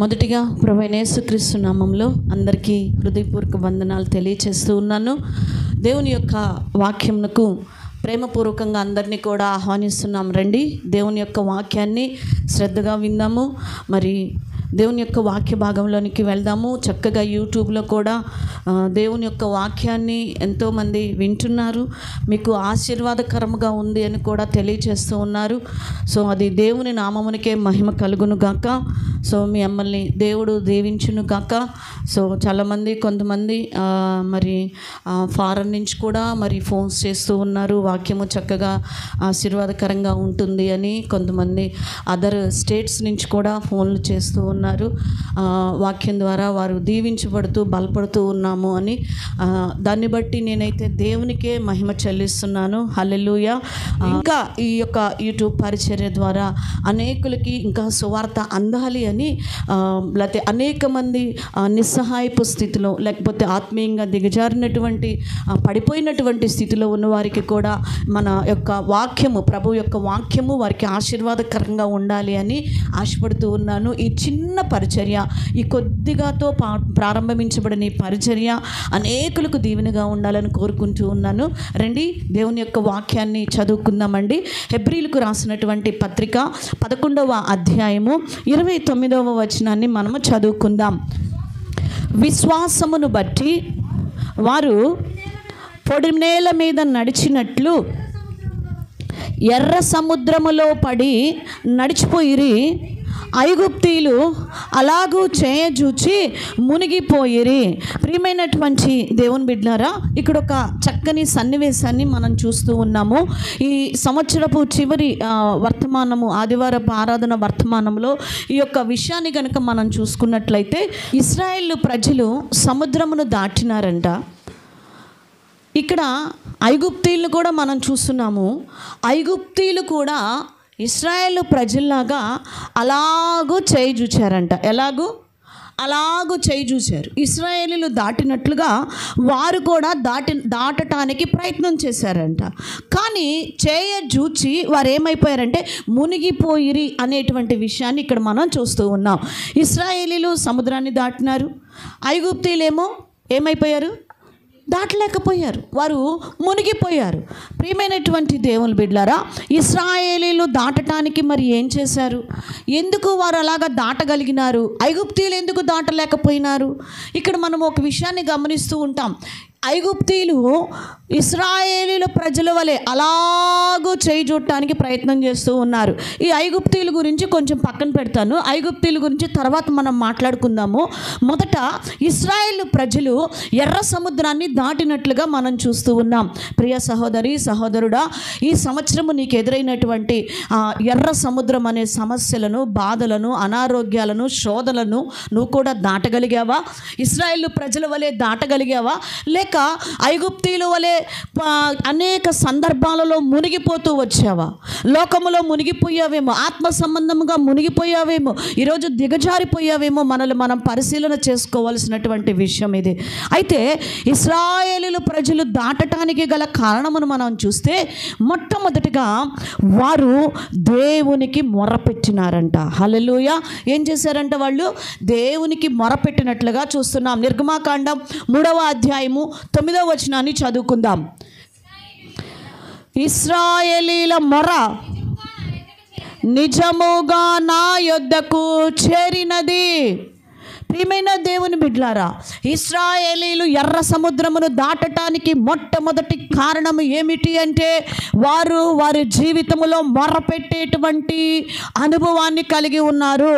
మొదటిగా ప్రభువైన యేసుక్రీస్తు నామంలో అందరికీ హృదయపూర్వక వందనాలు తెలియచేస్తూ ఉన్నాను. దేవుని యొక్క వాక్యమునకు ప్రేమపూర్వకంగా అందరినీ కూడా ఆహ్వానిస్తున్నాం. రండి, దేవుని యొక్క వాక్యాన్ని శ్రద్ధగా విందాము. మరి దేవుని యొక్క వాక్య భాగంలోనికి వెళ్దాము. చక్కగా యూట్యూబ్లో కూడా దేవుని యొక్క వాక్యాన్ని ఎంతోమంది వింటున్నారు. మీకు ఆశీర్వాదకరంగా ఉంది అని కూడా తెలియచేస్తూ ఉన్నారు. సో అది దేవుని నామమునికే మహిమ కలుగును గాక. సో మీ అమ్మల్ని దేవుడు దీవించును గాక. సో చాలామంది కొంతమంది మరి ఫారెన్ నుంచి కూడా మరి ఫోన్స్ చేస్తూ ఉన్నారు. వాక్యము చక్కగా ఆశీర్వాదకరంగా ఉంటుంది అని. కొంతమంది అదర్ స్టేట్స్ నుంచి కూడా ఫోన్లు చేస్తూ ఉన్నారు. వాక్యం ద్వారా వారు దీవించబడుతూ బలపడుతూ ఉన్నాము అని. దాన్ని బట్టి నేనైతే దేవునికే మహిమ చెల్లిస్తున్నాను. హల్లెలూయా. ఇంకా ఈ యొక్క యూట్యూబ్ పరిచర్య ద్వారా అనేకులకి ఇంకా సువార్త అందాలి అని, లేకపోతే అనేక మంది నిస్సహాయపు స్థితిలో, లేకపోతే ఆత్మీయంగా దిగజారినటువంటి పడిపోయినటువంటి స్థితిలో ఉన్న వారికి కూడా మన యొక్క వాక్యము, ప్రభు యొక్క వాక్యము వారికి ఆశీర్వాదకరంగా ఉండాలి అని ఆశపడుతూ ఉన్నాను. ఈ చిన్న పరిచర్య, ఈ కొద్దిగాతో ప్రారంభించబడిన ఈ పరిచర్య అనేకులకు దీవెనగా ఉండాలని కోరుకుంటూ ఉన్నాను. రండి, దేవుని యొక్క వాక్యాన్ని చదువుకుందామండి. హెబ్రీలకు రాసినటువంటి పత్రిక 11వ అధ్యాయము 29వ వచనాన్ని మనము చదువుకుందాం. విశ్వాసమును బట్టి వారు పొడి నేల మీద నడిచినట్లు ఎర్ర సముద్రములో పడి నడిచిపోయిరి. ఐగుప్తీయులు అలాగూ చేయజూచి మునిగిపోయిరి. ప్రియమైనటువంటి దేవుని బిడ్డలారా, ఇక్కడ ఒక చక్కని సన్నివేశాన్ని మనం చూస్తూ ఉన్నాము. ఈ సంవత్సరపు చివరి వర్తమానము, ఆదివారపు ఆరాధన వర్తమానంలో ఈ యొక్క విషయాన్ని కనుక మనం చూసుకున్నట్లయితే, ఇశ్రాయేలు ప్రజలు సముద్రమును దాటినారంట. ఇక్కడ ఐగుప్తీయులు కూడా మనం చూస్తున్నాము. ఐగుప్తీయులు కూడా ఇశ్రాయేలు ప్రజల్లాగా అలాగూ చేయి చూచారంట. అలాగూ చేయి చూశారు. ఇశ్రాయేలీలు దాటినట్లుగా వారు కూడా దాటటానికి ప్రయత్నం చేశారంట. కానీ చూచి వారు ఏమైపోయారంటే మునిగిపోయిరి అనేటువంటి విషయాన్ని ఇక్కడ మనం చూస్తూ ఉన్నాం. ఇశ్రాయేలీలు సముద్రాన్ని దాటినారు. ఐగుప్తీయులేమో ఏమైపోయారు? దాటలేకపోయారు, వారు మునిగిపోయారు. ప్రియమైనటువంటి దేవుని బిడ్డలారా, ఇశ్రాయేలీలు దాటటానికి మరి ఏం చేశారు? ఎందుకు వారు అలాగా దాటగలిగినారు? ఐగుప్తీయులు ఎందుకు దాటలేకపోయినారు? ఇక్కడ మనం ఒక విషయాన్ని గమనిస్తూ ఉంటాం. ఐగుప్తీయులు ఇశ్రాయేలీల ప్రజల వలె అలాగూ చేయి చూడటానికి ప్రయత్నం చేస్తూ ఉన్నారు. ఈ ఐగుప్తీయుల గురించి కొంచెం పక్కన పెడతాను. ఐగుప్తీయుల గురించి తర్వాత మనం మాట్లాడుకుందాము. మొదట ఇశ్రాయేలు ప్రజలు ఎర్ర సముద్రాన్ని దాటినట్లుగా మనం చూస్తూ ఉన్నాం. ప్రియ సహోదరి సహోదరుడా, ఈ సంవత్సరము నీకు ఎదురైనటువంటి ఎర్ర సముద్రం అనే సమస్యలను, బాధలను, అనారోగ్యాలను, శోధనలను నువ్వు కూడా దాటగలిగావా? ఇశ్రాయేలు ప్రజల వలె దాటగలిగావా? లేక ఐగుప్తీయుల వలె అనేక సందర్భాలలో మునిగిపోతూ వచ్చావా? లోకములో మునిగిపోయావేమో, ఆత్మ సంబంధముగా మునిగిపోయావేమో, ఈరోజు దిగజారిపోయావేమో. మనల్ని మనం పరిశీలన చేసుకోవాల్సినటువంటి విషయం ఇది. అయితే ఇశ్రాయేలీలు ప్రజలు దాటటానికి గల కారణమును మనం చూస్తే, మొట్టమొదటిగా వారు దేవునికి మొరపెట్టినారంట. హల్లెలూయా. ఏం చేశారంట? వాళ్ళు దేవునికి మొరపెట్టినట్లుగా చూస్తున్నాం. నిర్గమాకాండం 3వ అధ్యాయము 9వ వచనాన్ని చదువుకుందాం. ఇశ్రాయేలీల మొర నిజముగా నా యొద్దకు చేరినది. ప్రియమైన దేవుని బిడ్డలారా, ఇశ్రాయేలీలు ఎర్ర సముద్రమును దాటటానికి మొట్టమొదటి కారణం ఏమిటి అంటే, వారి జీవితంలో మొరపెట్టేటువంటి అనుభవాన్ని కలిగి ఉన్నారు.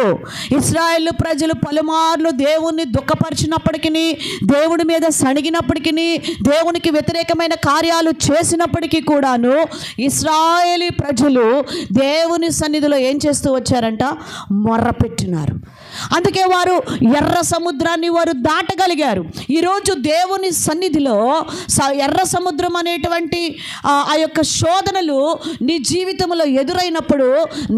ఇశ్రాయేలు ప్రజలు పలుమార్లు దేవుణ్ణి దుఃఖపరిచినప్పటికీ, దేవుడి మీద సణిగినప్పటికీ, దేవునికి వ్యతిరేకమైన కార్యాలు చేసినప్పటికీ కూడాను ఇశ్రాయేలీ ప్రజలు దేవుని సన్నిధిలో ఏం చేస్తూ వచ్చారంట? మొర్రపెట్టినారు. అందుకే వారు ఎర్ర సముద్రాన్ని వారు దాటగలిగారు. ఈరోజు దేవుని సన్నిధిలో ఎర్ర సముద్రం అనేటువంటి ఆ యొక్క శోధనలు నీ జీవితంలో ఎదురైనప్పుడు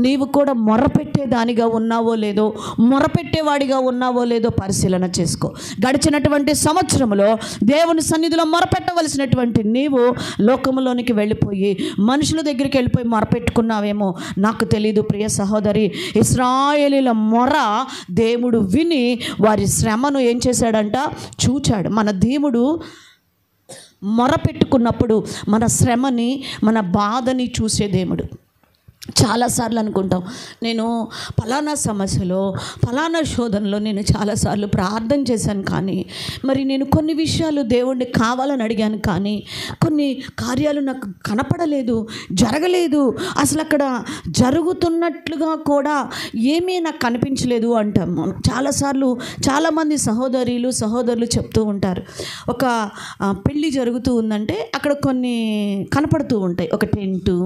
నీవు కూడా మొరపెట్టేదానిగా ఉన్నావో లేదో, మొరపెట్టేవాడిగా ఉన్నావో లేదో పరిశీలన చేసుకో. గడిచినటువంటి సంవత్సరంలో దేవుని సన్నిధిలో మొరపెట్టవలసినటువంటి నీవు లోకంలోనికి వెళ్ళిపోయి మనుషుల దగ్గరికి వెళ్ళిపోయి మొరపెట్టుకున్నావేమో నాకు తెలీదు. ప్రియ సహోదరి, ఇశ్రాయేలీల మొర దేవుడు విని వారి శ్రమను ఏం చేశాడంట? చూచాడు. మన దేవుడు మొరపెట్టుకున్నప్పుడు మన శ్రమని, మన బాధని చూసే దేవుడు. చాలాసార్లు అనుకుంటాం, నేను ఫలానా సమస్యలో, ఫలానా శోధనలో నేను చాలాసార్లు ప్రార్థన చేశాను, కానీ మరి నేను కొన్ని విషయాలు దేవుణ్ణి కావాలని అడిగాను, కానీ కొన్ని కార్యాలు నాకు కనపడలేదు, జరగలేదు, అసలు అక్కడ జరుగుతున్నట్లుగా కూడా ఏమీ నాకు కనిపించలేదు అంటాం. చాలాసార్లు చాలామంది సహోదరులు చెప్తూ ఉంటారు, ఒక పెళ్ళి జరుగుతూ ఉందంటే అక్కడ కొన్ని కనపడుతూ ఉంటాయి. ఒక టెంటు,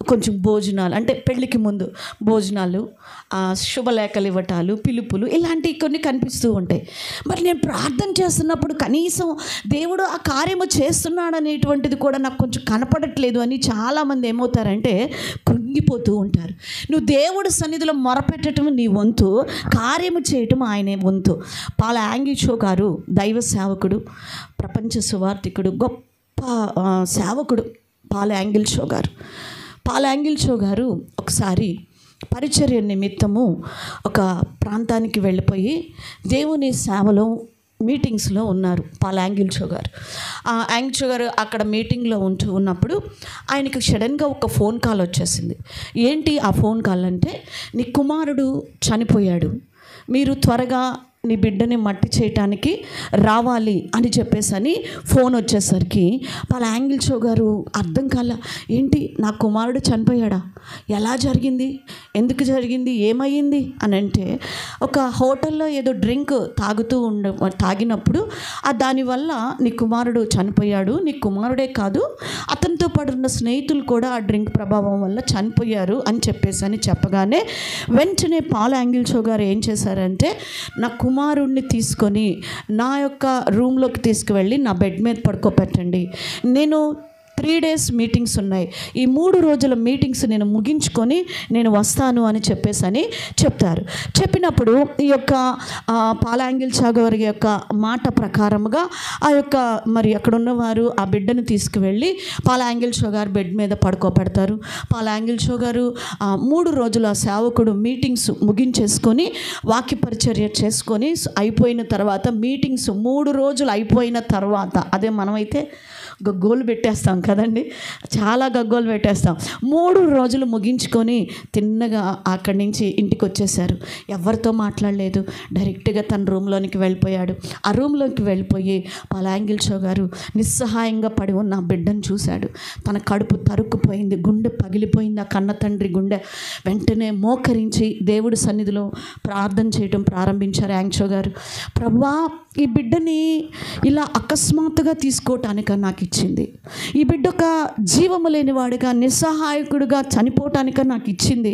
కొంచెం భోజనాలు, అంటే పెళ్ళికి ముందు భోజనాలు, శుభలేఖలు ఇవ్వటాలు, పిలుపులు, ఇలాంటివి కొన్ని కనిపిస్తూ ఉంటాయి. మరి నేను ప్రార్థన చేస్తున్నప్పుడు కనీసం దేవుడు ఆ కార్యము చేస్తున్నాడు అనేటువంటిది కూడా నాకు కొంచెం కనపడట్లేదు అని చాలామంది ఏమవుతారంటే కృంగిపోతూ ఉంటారు. నువ్వు దేవుడి సన్నిధిలో మొరపెట్టడం నీ వంతు, కార్యము చేయటం ఆయనే వంతు. పాల్ యాంగిల్ గారు దైవ సేవకుడు, ప్రపంచ సువార్థికుడు, గొప్ప సేవకుడు పాల్ యాంగిల్ గారు ఒకసారి పరిచర్య నిమిత్తము ఒక ప్రాంతానికి వెళ్ళిపోయి దేవుని సేవలో మీటింగ్స్లో ఉన్నారు. పాల్ యాంగిల్ గారు అక్కడ మీటింగ్లో ఉన్నప్పుడు ఆయనకి సడన్గా ఒక ఫోన్ కాల్ వచ్చేసింది. ఏంటి ఆ ఫోన్ కాల్ అంటే, నీ కుమారుడు చనిపోయాడు, మీరు త్వరగా నీ బిడ్డని మట్టి చేయటానికి రావాలి అని చెప్పేసని ఫోన్ వచ్చేసరికి పాల్ యాంగిల్ గారు అర్థం కాల. ఏంటి, నా కుమారుడు చనిపోయాడా? ఎలా జరిగింది? ఎందుకు జరిగింది? ఏమయ్యింది అని అంటే, ఒక హోటల్లో ఏదో డ్రింక్ తాగినప్పుడు దానివల్ల నీ కుమారుడు చనిపోయాడు, నీ కుమారుడే కాదు అతనితో పాటు ఉన్న స్నేహితులు కూడా ఆ డ్రింక్ ప్రభావం వల్ల చనిపోయారు అని చెప్పగానే వెంటనే పాల్ యాంగిల్ గారు ఏం చేశారంటే, నా కుమారుడిని తీసుకొని నా యొక్క రూమ్లోకి తీసుకువెళ్ళి నా బెడ్ మీద పడుకోబెట్టండి, నేను 3 days మీటింగ్స్ ఉన్నాయి, ఈ 3 రోజుల మీటింగ్స్ నేను ముగించుకొని నేను వస్తాను అని చెప్పేసని చెప్తారు. చెప్పినప్పుడు ఈ యొక్క పాల్ యాంగిల్ గారి యొక్క మాట ప్రకారముగా ఆ యొక్క మరి అక్కడ ఉన్నవారు ఆ బిడ్డను తీసుకువెళ్ళి పాల్ యాంగిల్ గారు బెడ్ మీద పడుకోబెడతారు. పాల్ యాంగిల్ గారు 3 రోజుల సేవకుడు మీటింగ్స్ ముగించేసుకొని వాక్య పరిచర్య చేసుకొని అయిపోయిన తర్వాత, మీటింగ్స్ 3 రోజులు అయిపోయిన తర్వాత, అదే మనమైతే గగ్గోలు పెట్టేస్తాం కదండి, చాలా గగ్గోలు పెట్టేస్తాం. 3 రోజులు ముగించుకొని తిన్నగా అక్కడి నుంచి ఇంటికి వచ్చేసారు. ఎవరితో మాట్లాడలేదు, డైరెక్ట్గా తన రూమ్లోనికి వెళ్ళిపోయాడు. ఆ రూమ్లోకి వెళ్ళిపోయి పాల్ యాంగిల్ గారు నిస్సహాయంగా పడి ఉన్న ఆ బిడ్డను చూశాడు. తన కడుపు తరుక్కుపోయింది, గుండె పగిలిపోయింది, ఆ కన్న తండ్రి గుండె. వెంటనే మోకరించి దేవుడి సన్నిధిలో ప్రార్థన చేయడం ప్రారంభించారు యాంగిల్ గారు. ప్రభువా, ఈ బిడ్డని ఇలా అకస్మాత్తుగా తీసుకోవటానికి నాకు ఇచ్చింది, ఈ బిడ్డ ఒక జీవము లేనివాడిగా నిస్సహాయకుడిగా చనిపోవటానిక నాకు ఇచ్చింది,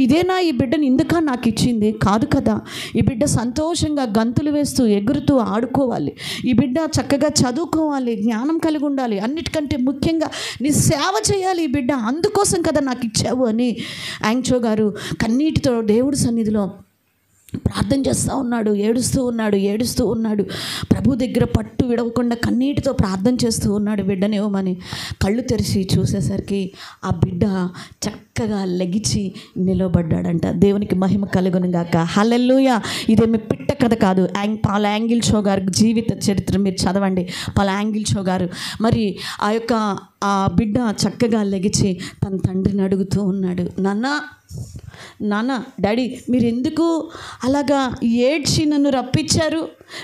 ఇదేనా ఈ బిడ్డని ఇందుక నాకు ఇచ్చింది? కాదు కదా, ఈ బిడ్డ సంతోషంగా గంతులు వేస్తూ ఎగురుతూ ఆడుకోవాలి, ఈ బిడ్డ చక్కగా చదువుకోవాలి, జ్ఞానం కలిగి ఉండాలి, అన్నిటికంటే ముఖ్యంగా నీ సేవ చేయాలి ఈ బిడ్డ, అందుకోసం కదా నాకు ఇచ్చావు అని యాంగిల్ గారు కన్నీటితో దేవుడి సన్నిధిలో ప్రార్థన చేస్తూ ఉన్నాడు. ఏడుస్తూ ఉన్నాడు. ప్రభు దగ్గర పట్టు విడవకుండా కన్నీటితో ప్రార్థన చేస్తూ ఉన్నాడు బిడ్డనేమని. కళ్ళు తెరిచి చూసేసరికి ఆ బిడ్డ చక్కగా లెగిచి నిలబడ్డాడంట. దేవునికి మహిమ కలుగును గాక. హల్లెలూయా. ఇదేమి పిట్ట కథ కాదు. పాల్ యాంగిల్ గారి జీవిత చరిత్ర మీరు చదవండి. పాల్ యాంగిల్ గారు మరి ఆ యొక్క ఆ బిడ్డ చక్కగా లెగిచి తన తండ్రిని అడుగుతూ ఉన్నాడు, నాన్న డాడీ, మీరు ఎందుకు అలాగా ఏడ్చి నన్ను రప్పించారు?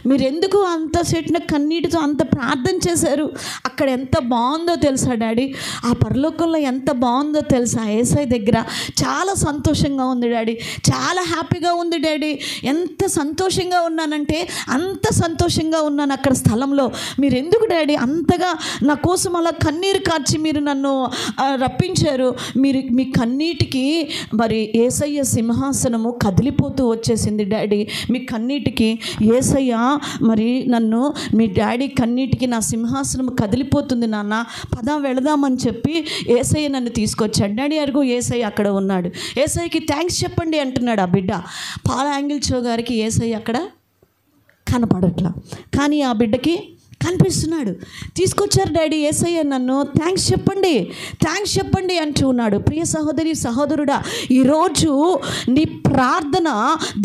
మీరు ఎందుకు అంత చెట్టిన కన్నీటితో అంత ప్రార్థన చేశారు? అక్కడ ఎంత బాగుందో తెలుసా డాడీ, ఆ పరలోకంలో ఎంత బాగుందో తెలుసా? యేసయ్య దగ్గర చాలా సంతోషంగా ఉంది డాడీ, చాలా హ్యాపీగా ఉంది డాడీ. ఎంత సంతోషంగా ఉన్నానంటే అంత సంతోషంగా ఉన్నాను అక్కడ స్థలంలో. మీరు ఎందుకు డాడీ అంతగా నా కోసం అలా కన్నీరు కార్చి మీరు నన్ను రప్పించారు? మీ కన్నీటికి మరి యేసయ్య సింహాసనము కదిలిపోతూ వచ్చేసింది డాడీ. మీ కన్నీటికి యేసయ్య మరి నన్ను, మీ డాడీ కన్నీటికి నా సింహాసనం కదిలిపోతుంది నాన్న, పద వెళదామని చెప్పి యేసయ్య నన్ను తీసుకొచ్చాడు. డాడీ అరుగు యేసయ్య అక్కడ ఉన్నాడు. యేసయ్యకి థ్యాంక్స్ చెప్పండి అంటున్నాడు ఆ బిడ్డ. పాల్ యాంగిల్చో గారికి యేసయ్య అక్కడ కనపడట్లా, కానీ ఆ బిడ్డకి కనిపిస్తున్నాడు. తీసుకొచ్చారు డాడీ యేసయ్య నన్ను, థ్యాంక్స్ చెప్పండి అంటూ ఉన్నాడు. ప్రియ సహోదరి సహోదరుడా, ఈరోజు నీ ప్రార్థన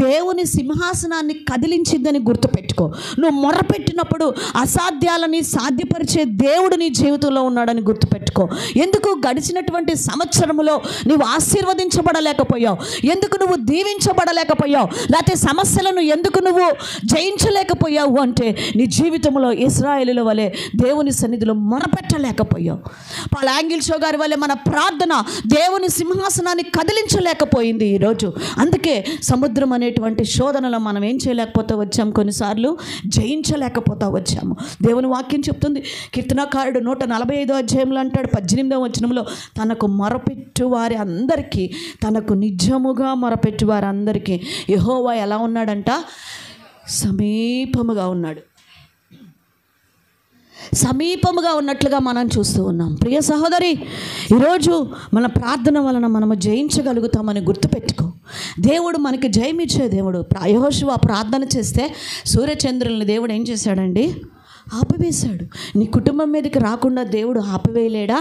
దేవుని సింహాసనాన్ని కదిలించిందని గుర్తుపెట్టుకో. నువ్వు మొరపెట్టినప్పుడు అసాధ్యాలని సాధ్యపరిచే దేవుడు నీ జీవితంలో ఉన్నాడని గుర్తుపెట్టుకో. ఎందుకు గడిచినటువంటి సంవత్సరములో నువ్వు ఆశీర్వదించబడలేకపోయావు? ఎందుకు నువ్వు దీవించబడలేకపోయావు? లేకపోతే సమస్యలను ఎందుకు నువ్వు జయించలేకపోయావు అంటే నీ జీవితంలో ఇశ్రాయేలుల వలె దేవుని సన్నిధిలో మొరపెట్టలేకపోయావు. పాల్ యాంగిల్చో గారి వలె మన ప్రార్థన దేవుని సింహాసనాన్ని కదిలించలేకపోయింది ఈరోజు. అందుకే సముద్రం అనేటువంటి శోధనలో మనం ఏం చేయలేకపోతూ వచ్చాము, కొన్నిసార్లు జయించలేకపోతూ వచ్చాము. దేవుని వాక్యం చెప్తుంది, కీర్తనకారుడు 145వ అధ్యాయంలో అంటాడు 18వ వచనంలో, తనకు మొరపెట్టు వారి అందరికీ, తనకు నిజముగా మొరపెట్టు వారి అందరికీ యెహోవా ఎలా ఉన్నాడంట? సమీపముగా ఉన్నాడు. సమీపముగా ఉన్నట్లుగా మనం చూస్తూ ఉన్నాం. ప్రియ సహోదరి, ఈరోజు మన ప్రార్థన వలన మనము జయించగలుగుతామని గుర్తుపెట్టుకో. దేవుడు మనకి జయమిచ్చే దేవుడు. యెహోషువ ప్రార్థన చేస్తే సూర్యచంద్రుల్ని దేవుడు ఏం చేశాడండి? ఆపివేశాడు. నీ కుటుంబం మీదకి రాకుండా దేవుడు ఆపివేయలేడా?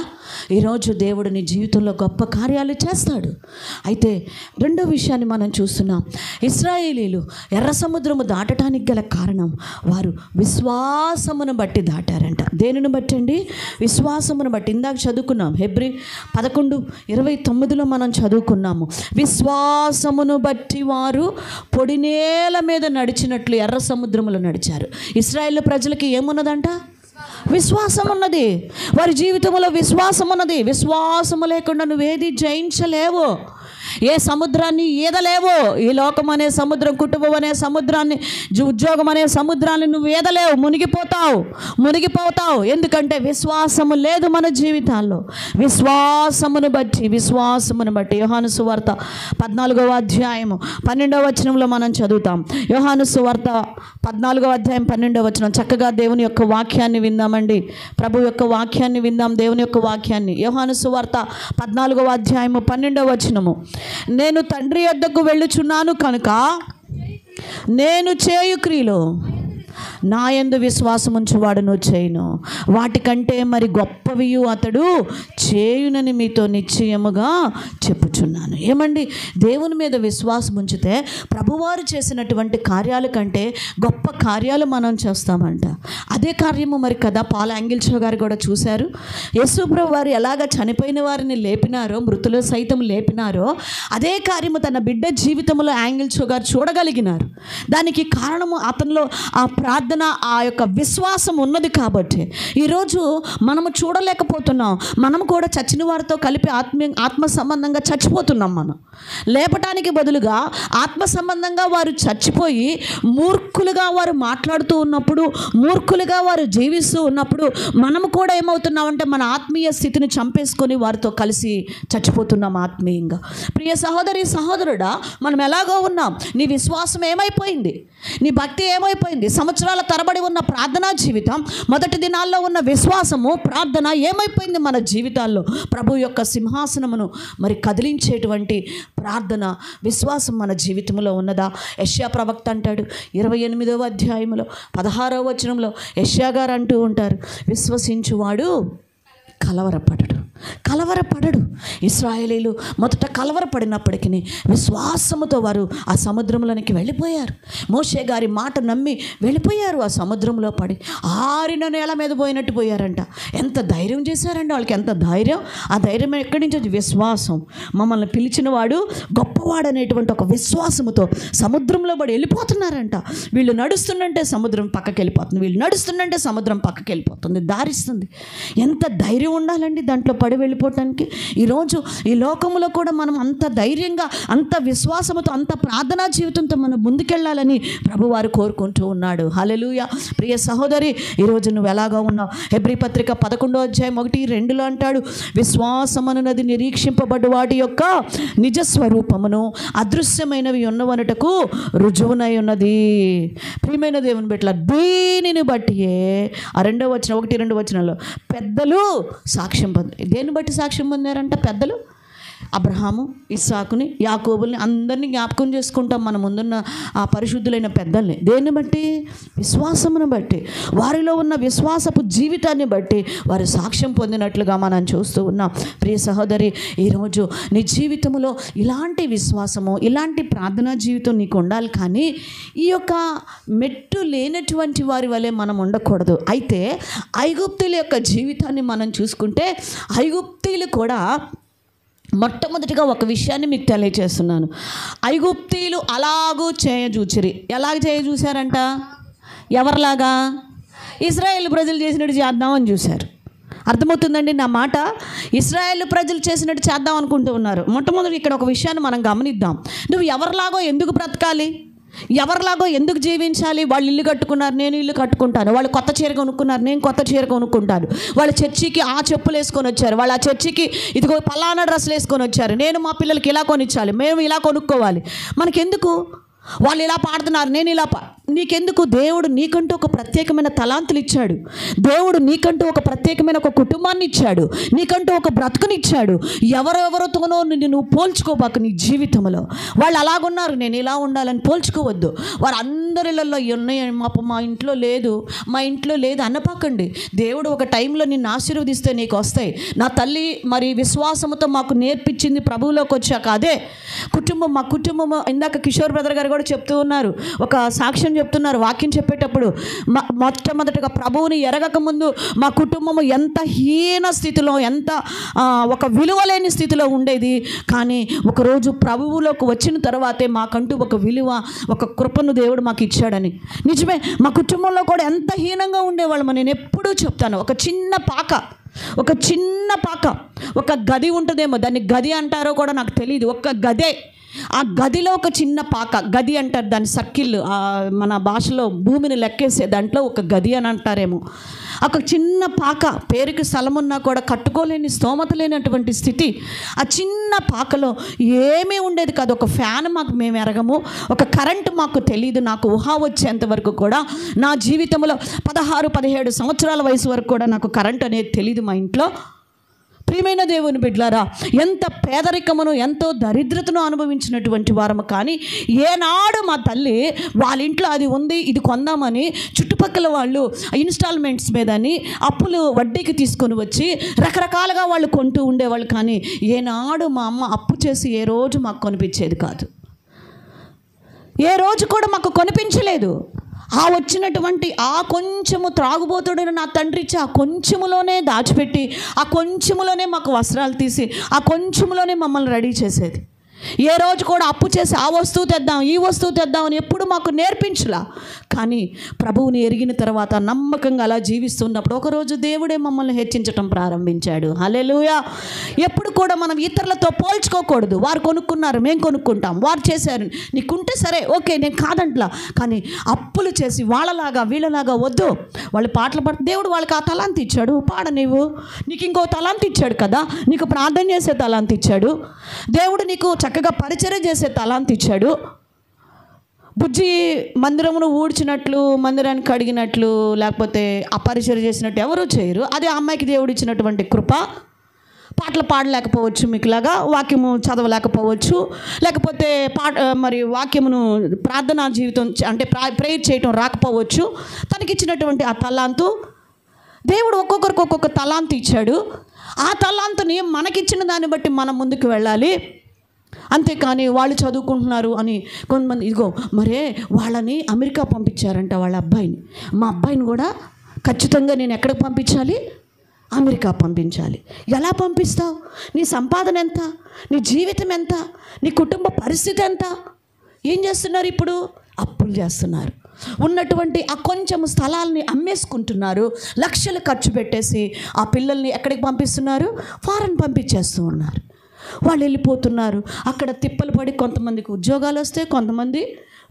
ఈరోజు దేవుడు నీ జీవితంలో గొప్ప కార్యాలు చేస్తాడు. అయితే రెండో విషయాన్ని మనం చూస్తున్నాం. ఇశ్రాయేలీలు ఎర్ర సముద్రము దాటడానికి గల కారణం వారు విశ్వాసమును బట్టి దాటారంట. దేనిని బట్టి అండి? విశ్వాసమును బట్టి. ఇందాక చదువుకున్నాం, హెబ్రీ 11:29లో మనం చదువుకున్నాము. విశ్వాసమును బట్టి వారు పొడినేల మీద నడిచినట్లు ఎర్ర సముద్రములో నడిచారు. ఇశ్రాయేలు ప్రజలకి ఏమున్నదంట? విశ్వాసం ఉన్నది. వారి జీవితంలో విశ్వాసం ఉన్నది. విశ్వాసము లేకుండా నువ్వేది జయించలేవు. ఏ సముద్రాన్ని ఈదలేవు. ఈ లోకం అనే సముద్రం, కుటుంబం అనే సముద్రాన్ని, ఉద్యోగం అనే సముద్రాన్ని నువ్వు ఈదలేవు. మునిగిపోతావు. ఎందుకంటే విశ్వాసము లేదు మన జీవితాల్లో. విశ్వాసమును బట్టి యోహాను సువార్త 14వ అధ్యాయము 12వ వచనంలో మనం చదువుతాం. యోహాను సువార్త 14వ అధ్యాయం 12వ వచనం. చక్కగా దేవుని యొక్క వాక్యాన్ని విందామండి. ప్రభు యొక్క వాక్యాన్ని విందాం, దేవుని యొక్క వాక్యాన్ని. యోహాను సువార్త 14వ అధ్యాయము 12వ వచనము. నేను తండ్రి యొద్దకు వెళ్ళుచున్నాను కనుక నేను చేయు క్రియలు నా యందు విశ్వాసం ఉంచువాడును చేయును, వాటికంటే మరి గొప్పవియు అతడు చేయునని మీతో నిశ్చయముగా చెప్పుచున్నాను. ఏమండి, దేవుని మీద విశ్వాసం ఉంచితే ప్రభువారు చేసినటువంటి కార్యాల కంటే గొప్ప కార్యాలు మనం చేస్తామంట. అదే కార్యము మరి కదా పాల్ యాంగిల్చో గారు కూడా చూశారు. యేసుప్రభు వారు ఎలాగ చనిపోయిన వారిని లేపినారో, మృతులు సైతం లేపినారో, అదే కార్యము తన బిడ్డ జీవితంలో యాంగిల్చో గారు చూడగలిగినారు. దానికి కారణము అతనిలో ఆ ప్రార్థన, ఆ యొక్క విశ్వాసం ఉన్నది. కాబట్టి ఈరోజు మనము చూడలేకపోతున్నాం. మనం కూడా చచ్చిన వారితో కలిపి ఆత్మ సంబంధంగా చచ్చిపోతున్నాం. మనం లేపటానికి బదులుగా ఆత్మ సంబంధంగా వారు చచ్చిపోయి మూర్ఖులుగా వారు మాట్లాడుతూ ఉన్నప్పుడు, మూర్ఖులుగా వారు జీవిస్తూ ఉన్నప్పుడు మనము కూడా ఏమవుతున్నామంటే మన ఆత్మీయ స్థితిని చంపేసుకొని వారితో కలిసి చచ్చిపోతున్నాం ఆత్మీయంగా. ప్రియ సహోదరి సహోదరుడా, మనం ఎలాగో ఉన్నాం. నీ విశ్వాసం ఏమైపోయింది? నీ భక్తి ఏమైపోయింది? సంవత్సరాల తరబడి ఉన్న ప్రార్థనా జీవితం, మొదటి దినాల్లో ఉన్న విశ్వాసము, ప్రార్థన ఏమైపోయింది మన జీవితాల్లో? ప్రభు యొక్క సింహాసనమును మరి కదిలించేటువంటి ప్రార్థన, విశ్వాసం మన జీవితంలో ఉన్నదా? యెషయా ప్రవక్త అంటాడు 28వ అధ్యాయంలో 16వ వచనంలో యెషయా గారు అంటూ ఉంటారు, విశ్వసించువాడు కలవరపడడు. కలవరపడడు. ఇశ్రాయేలీలు మొదట కలవరపడినప్పటికీ విశ్వాసముతో వారు ఆ సముద్రంలోనికి వెళ్ళిపోయారు. మోషే గారి మాట నమ్మి వెళ్ళిపోయారు. ఆ సముద్రంలో పడి ఆరిన నేల మీద పోయినట్టు పోయారంట. ఎంత ధైర్యం చేశారండి వాళ్ళకి, ఎంత ధైర్యం! ఆ ధైర్యం ఎక్కడి నుంచి వచ్చి? విశ్వాసం. మమ్మల్ని పిలిచిన వాడు గొప్పవాడు అనేటువంటి ఒక విశ్వాసముతో సముద్రంలో పడి వెళ్ళిపోతున్నారంట. వీళ్ళు నడుస్తుందంటే సముద్రం పక్కకి వెళ్ళిపోతుంది, వీళ్ళు నడుస్తుందంటే సముద్రం పక్కకి వెళ్ళిపోతుంది, దారిస్తుంది. ఎంత ధైర్యం ఉండాలండి దాంట్లో పడి వెళ్ళిపోవటానికి. ఈరోజు ఈ లోకంలో కూడా మనం అంత ధైర్యంగా, అంత విశ్వాసంతో, అంత ప్రార్థనా జీవితంతో మనం ముందుకెళ్ళాలని ప్రభువారు కోరుకుంటూ ఉన్నాడు. హల్లెలూయా. ప్రియ సహోదరి, ఈరోజు నువ్వు ఎలాగా ఉన్నావు? హెబ్రీ పత్రిక 11:1-2 అంటాడు, విశ్వాసమనున్నది నిరీక్షింపబడ్డ వాటి యొక్క నిజ స్వరూపమును అదృశ్యమైనవి ఉన్నవనుటకు రుజువునై ఉన్నది. ప్రియమైన దేవుని బిడ్డల, దీనిని బట్టియే ఆ 2వ వచనం 1-2 వచనాల్లో పెద్దలు సాక్ష్యం పొందారు. దేన్ని బట్టి సాక్ష్యం పొందారంట పెద్దలు? అబ్రహాము, ఇస్సాకుని, యాకోబుల్ని అందరినీ జ్ఞాపకం చేసుకుంటాం మన ముందున్న ఆ పరిశుద్ధులైన పెద్దల్ని. దేన్ని బట్టి? విశ్వాసమును బట్టి, వారిలో ఉన్న విశ్వాసపు జీవితాన్ని బట్టి వారు సాక్ష్యం పొందినట్లుగా మనం చూస్తూ ఉన్నాం. ప్రియ సహోదరి, ఈరోజు నీ జీవితంలో ఇలాంటి విశ్వాసము, ఇలాంటి ప్రార్థనా జీవితం నీకు ఉండాలి. కానీ ఈ యొక్క మెట్టు లేనటువంటి వారి వలె మనం ఉండకూడదు. అయితే ఐగుప్తీయుల యొక్క జీవితాన్ని మనం చూసుకుంటే, ఐగుప్తీయులు కూడా మొట్టమొదటిగా ఒక విషయాన్ని మీకు తెలియజేస్తున్నాను. ఐగుప్తీయులు అలాగూ చేయజూచిరి. ఎలాగ చేయజూశారంట? ఎవరిలాగా? ఇశ్రాయేలు ప్రజలు చేసినట్టు చేద్దామని చూశారు. అర్థమవుతుందండి నా మాట? ఇశ్రాయేలు ప్రజలు చేసినట్టు చేద్దాం అనుకుంటూ ఉన్నారు. మొట్టమొదటి ఇక్కడ ఒక విషయాన్ని మనం గమనిద్దాం. నువ్వు ఎవరిలాగో ఎందుకు బ్రతకాలి? ఎవరిలాగో ఎందుకు జీవించాలి? వాళ్ళు ఇల్లు కట్టుకున్నారు, నేను ఇల్లు కట్టుకుంటాను. వాళ్ళు కొత్త చీర కొనుక్కున్నారు, నేను కొత్త చీర కొనుక్కుంటాను. వాళ్ళ చర్చికి ఆ చెప్పులు వేసుకొని వచ్చారు, వాళ్ళ చర్చికి ఇదిగో పలానా డ్రెస్సులు వేసుకొని వచ్చారు, నేను మా పిల్లలకి ఇలా కొనిచ్చాలి, మేము ఇలా కొనుక్కోవాలి. మనకెందుకు? వాళ్ళు ఇలా పాడుతున్నారు, నేను ఇలా నీకెందుకు? దేవుడు నీకంటూ ఒక ప్రత్యేకమైన తలాంతులు ఇచ్చాడు. దేవుడు నీకంటూ ఒక ప్రత్యేకమైన ఒక కుటుంబాన్ని ఇచ్చాడు, నీకంటూ ఒక బ్రతుకునిచ్చాడు. ఎవరెవరితోనో నువ్వు పోల్చుకోబాకు నీ జీవితంలో. వాళ్ళు అలాగున్నారు, నేను ఇలా ఉండాలని పోల్చుకోవద్దు. వారు అందరిలో ఉన్నాయి, మా ఇంట్లో లేదు, మా ఇంట్లో లేదు అన్నపాకండి. దేవుడు ఒక టైంలో నిన్ను ఆశీర్వదిస్తే నీకు వస్తాయి. నా తల్లి మరి విశ్వాసంతో మాకు నేర్పించింది ప్రభువులోకి వచ్చాక అదే కుటుంబం. మా కుటుంబం, ఇందాక కిషోర్ బ్రదర్ గారు కూడా చెప్తూ ఉన్నారు, ఒక సాక్ష్యం చెప్తున్నారు వాక్యం చెప్పేటప్పుడు. మొట్టమొదటిగా ప్రభువుని ఎరగక ముందు మా కుటుంబము ఎంత హీన స్థితిలో, ఎంత ఒక విలువ లేని స్థితిలో ఉండేది. కానీ ఒకరోజు ప్రభువులోకి వచ్చిన తర్వాతే మాకంటూ ఒక విలువ, ఒక కృపను దేవుడు మాకు ఇచ్చాడని. నిజమే, మా కుటుంబంలో కూడా ఎంత హీనంగా ఉండేవాళ్ళము. నేను ఎప్పుడూ చెప్తాను, ఒక చిన్న పాక, ఒక గది ఉంటుందేమో, దాన్ని గది అంటారో కూడా నాకు తెలియదు, ఒక గదే. ఆ గదిలో ఒక చిన్న పాక, గది అంటారు దాని సర్కిల్, మన భాషలో భూమిని లెక్కేసే దాంట్లో ఒక గది అని అంటారేమో. ఒక చిన్న పాక, పేరుకి స్థలం ఉన్నా కూడా కట్టుకోలేని స్తోమత లేనటువంటి స్థితి. ఆ చిన్న పాకలో ఏమీ ఉండేది కాదు. ఒక ఫ్యాన్ మేము ఎరగము, ఒక కరెంటు మాకు తెలియదు. నాకు ఊహ వచ్చేంత వరకు కూడా నా జీవితంలో 16-17 సంవత్సరాల వయసు వరకు కూడా నాకు కరెంట్ అనేది తెలియదు మా ఇంట్లో. ప్రియమైన దేవుని బిడ్డలారా, ఎంత పేదరికమును, ఎంతో దరిద్రతను అనుభవించినటువంటి వారము. కానీ ఏనాడు మా తల్లి వాళ్ళ ఇంట్లో అది ఉంది, ఇది కొందామని చుట్టుపక్కల వాళ్ళు ఇన్స్టాల్మెంట్స్ మీదని అప్పులు వడ్డీకి తీసుకొని వచ్చి రకరకాలుగా వాళ్ళు కొంటూ ఉండేవాళ్ళు. కానీ ఏనాడు మా అమ్మ అప్పు చేసి ఏ రోజు మాకు కొనిపించేది కాదు, ఏ రోజు కూడా మాకు కొనిపించలేదు. ఆ వచ్చినటువంటి ఆ కొంచెము త్రాగుబోతుడైన నా తండ్రి ఇచ్చి ఆ కొంచెములోనే దాచిపెట్టి, ఆ కొంచెములోనే మాకు వస్త్రాలు తీసి, ఆ కొంచెములోనే మమ్మల్ని రెడీ చేసేది. ఏ రోజు కూడా అప్పు చేసి ఆ వస్తువు తెద్దాం, ఈ వస్తువు తెద్దాం అని ఎప్పుడు మాకు నేర్పించలా. కానీ ప్రభువుని ఎరిగిన తర్వాత నమ్మకంగా అలా జీవిస్తున్నప్పుడు ఒకరోజు దేవుడే మమ్మల్ని హెచ్చించటం ప్రారంభించాడు. హల్లెలూయా. ఎప్పుడు కూడా మనం ఇతరులతో పోల్చుకోకూడదు. వారు కొనుక్కున్నారు, మేము కొనుక్కుంటాం, వారు చేశారు, నీకుంటే సరే ఓకే, నేను కాదంట్లా. కానీ అప్పులు చేసి వాళ్ళలాగా వీళ్ళలాగా వద్దు. వాళ్ళు పాటలు దేవుడు వాళ్ళకి ఆ తలాంతి ఇచ్చాడు, పాడ నీవు. నీకు ఇంకో తలాంతి ఇచ్చాడు కదా, నీకు ప్రార్థన చేసే తలాంతి ఇచ్చాడు దేవుడు, నీకు చక్కగా పరిచర్య చేసే తలాంతి ఇచ్చాడు. బుజ్జి మందిరమును ఊడ్చినట్లు, మందిరాన్ని కడిగినట్లు, లేకపోతే అపరిచర్య చేసినట్టు ఎవరూ చేయరు. అదే అమ్మాయికి దేవుడు ఇచ్చినటువంటి కృప. పాటలు పాడలేకపోవచ్చు, మీకులాగా వాక్యము చదవలేకపోవచ్చు, లేకపోతే మరి వాక్యమును ప్రార్థనా జీవితం అంటే ప్రేయర్ చేయటం రాకపోవచ్చు. తనకిచ్చినటువంటి ఆ తలాంతు దేవుడు ఒక్కొక్కరికి ఒక్కొక్క తలాంతు ఇచ్చాడు. ఆ తలాంతుని మనకిచ్చిన దాన్ని బట్టి మనం ముందుకు వెళ్ళాలి. అంతేకాని వాళ్ళు చదువుకుంటున్నారు అని కొంతమంది, ఇదిగో మరే వాళ్ళని అమెరికా పంపించారంట వాళ్ళ అబ్బాయిని, మా అబ్బాయిని కూడా ఖచ్చితంగా నేను ఎక్కడికి పంపించాలి? అమెరికా పంపించాలి. ఎలా పంపిస్తావు? నీ సంపాదన ఎంత? నీ జీవితం ఎంత? నీ కుటుంబ పరిస్థితి ఎంత? ఏం చేస్తున్నారు ఇప్పుడు? అప్పులు చేస్తున్నారు. ఉన్నటువంటి ఆ కొంచెం స్థలాల్ని అమ్మేసుకుంటున్నారు. లక్షలు ఖర్చు పెట్టేసి ఆ పిల్లల్ని ఎక్కడికి పంపిస్తున్నారు? ఫారెన్ పంపించేస్తూ ఉన్నారు. వాళ్ళు వెళ్ళిపోతున్నారు. అక్కడ తిప్పలు పడి కొంతమందికి ఉద్యోగాలు వస్తే, కొంతమంది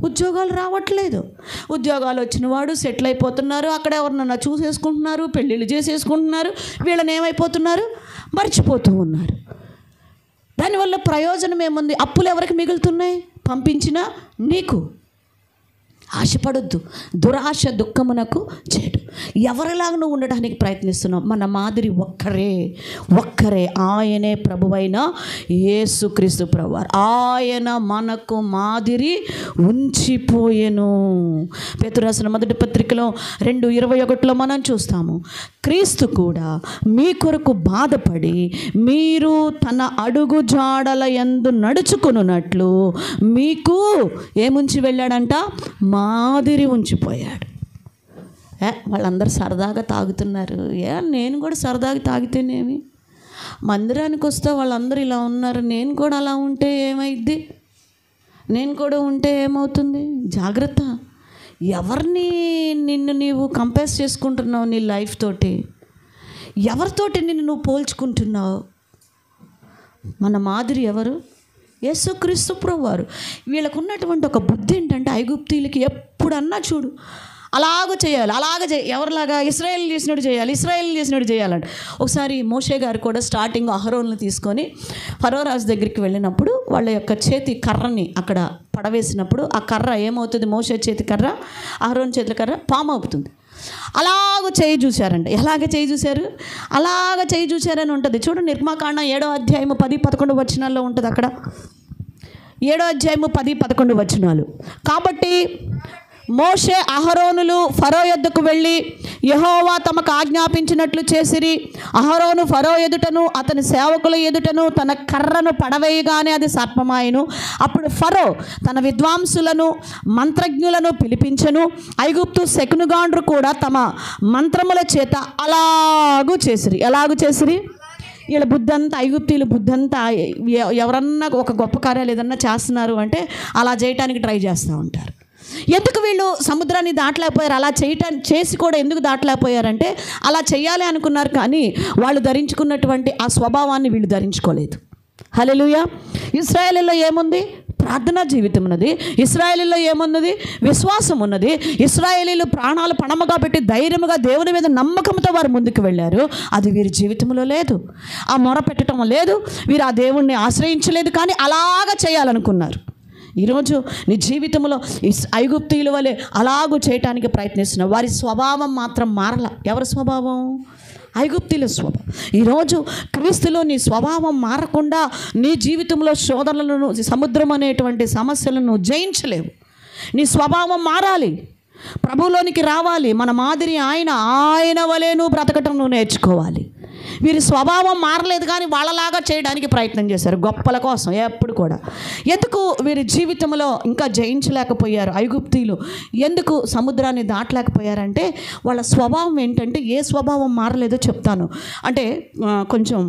ఉద్యోగాలు రావట్లేదు. ఉద్యోగాలు వచ్చిన వాడు సెటిల్ అయిపోతున్నారు. అక్కడ ఎవరినన్నా చూసేసుకుంటున్నారు, పెళ్ళిళ్ళు చేసేసుకుంటున్నారు. వీళ్ళని ఏమైపోతున్నారు? మర్చిపోతూ ఉన్నారు. దానివల్ల ప్రయోజనం ఏముంది? అప్పులు ఎవరికి మిగులుతున్నాయి? పంపించిన నీకు. ఆశపడొద్దు. దురాశ దుఃఖమునకు చేటు. ఎవరిలాగా నువ్వు ఉండడానికి ప్రయత్నిస్తున్నావు? మన మాదిరి ఒక్కరే ఆయనే ప్రభువైన యేసుక్రీస్తు ప్రభువారు. ఆయన మనకు మాదిరి ఉంచిపోయెను. పేతురు రాసిన మొదటి పత్రికలో 2:21 మనం చూస్తాము, క్రీస్తు కూడా మీ కొరకు బాధపడి మీరు తన అడుగు జాడల యందు నడుచుకొనున్నట్లు మీకు ఏముంచి వెళ్ళాడంట? మాదిరి ఉంచిపోయాడు. వాళ్ళందరూ సరదాగా తాగుతున్నారు. నేను కూడా సరదాగా తాగితేనేమి? మందిరానికి వస్తే వాళ్ళందరూ ఇలా ఉన్నారు, నేను కూడా అలా ఉంటే ఏమైద్ది? నేను కూడా ఉంటే ఏమవుతుంది? జాగ్రత్త. ఎవరిని నిన్ను నీవు కంపేర్ చేసుకుంటున్నావు? నీ లైఫ్ తోటి ఎవరితోటి నిన్ను నువ్వు పోల్చుకుంటున్నావు? మన మాదిరి ఎవరు? యేసుక్రీస్తు ప్రభువారు. వీళ్ళకు ఉన్నటువంటి ఒక బుద్ధి ఏంటంటే, ఐగుప్తీయులకి ఎప్పుడన్నా చూడు అలాగ చేయాలి, ఎవరిలాగా? ఇశ్రాయేల్ చేసినట్టు చేయాలంట. ఒకసారి మోషే గారు కూడా స్టార్టింగ్ అహరోన్లు తీసుకొని ఫరో రాజు దగ్గరికి వెళ్ళినప్పుడు వాళ్ళ యొక్క చేతి కర్రని అక్కడ పడవేసినప్పుడు ఆ కర్ర ఏమవుతుంది? మోషే చేతి కర్ర, అహరోన్ చేతి కర్ర పాము అవుతుంది. అలాగ చేయి చూశారంట. ఎలాగ చేయి చూశారు? అలాగ చేయి చూశారని ఉంటుంది చూడు. నిర్గమకాండం 7వ అధ్యాయము 10-11 వచనాల్లో ఉంటుంది. అక్కడ 7వ అధ్యాయము 10-11 వచనాలు. కాబట్టి మోషే అహరోనులు ఫరో యొద్దకు వెళ్ళి యెహోవా తమకు ఆజ్ఞాపించినట్లు చేసిరి. అహరోను ఫరో ఎదుటను అతని సేవకుల ఎదుటను తన కర్రను పడవేయగానే అది సర్పమాయెను. అప్పుడు ఫరో తన విద్వాంసులను మంత్రజ్ఞులను పిలిపించెను. ఐగుప్తు శకునగాండ్రు కూడా తమ మంత్రముల చేత అలాగూ చేసిరి. వీళ్ళ బుద్ధంతా, ఐగుప్తీయుల బుద్ధంతా, ఎవరన్నా ఒక గొప్ప కార్యాలు ఏదన్నా చేస్తున్నారు అంటే అలా చేయటానికి ట్రై చేస్తూ ఉంటారు. ఎందుకు వీళ్ళు సముద్రాన్ని దాటలేకపోయారు? అలా చేసి కూడా ఎందుకు దాటలేకపోయారంటే అలా చేయాలి అనుకున్నారు, కానీ వాళ్ళు ధరించుకున్నటువంటి ఆ స్వభావాన్ని వీళ్ళు ధరించుకోలేదు. హల్లెలూయా. ఇశ్రాయేలీలో ఏముంది? ప్రార్థనా జీవితం ఉన్నది. ఇశ్రాయేలీలో ఏమున్నది? విశ్వాసం ఉన్నది. ఇశ్రాయేలీలు ప్రాణాలు పణముగా పెట్టి ధైర్యముగా దేవుని మీద నమ్మకంతో వారు ముందుకు వెళ్ళారు. అది వీరి జీవితంలో లేదు. ఆ మొర పెట్టడం లేదు. వీరు ఆ దేవుణ్ణి ఆశ్రయించలేదు, కానీ అలాగా చేయాలనుకున్నారు. ఈరోజు నీ జీవితంలో ఐగుప్తీయుల వలె అలాగూ చేయటానికి ప్రయత్నిస్తున్నావు. వారి స్వభావం మాత్రం మారల. ఎవరి స్వభావం? ఐగుప్తీయుల స్వభావం. ఈరోజు క్రీస్తులో నీ స్వభావం మారకుండా నీ జీవితంలో శోధనలను, సముద్రం అనేటువంటి సమస్యలను జయించలేవు. నీ స్వభావం మారాలి, ప్రభువులోనికి రావాలి. మన మాదిరి ఆయన వలె నువ్వు బ్రతకటం నువ్వు నేర్చుకోవాలి. వీరి స్వభావం మారలేదు, కానీ వాళ్ళలాగా చేయడానికి ప్రయత్నం చేశారు గొప్పల కోసం ఎప్పుడు కూడా. ఎందుకు వీరి జీవితంలో ఇంకా జయించలేకపోయారు ఐగుప్తీయులు? ఎందుకు సముద్రాన్ని దాటలేకపోయారంటే వాళ్ళ స్వభావం ఏంటంటే, ఏ స్వభావం మారలేదో చెప్తాను. అంటే కొంచెం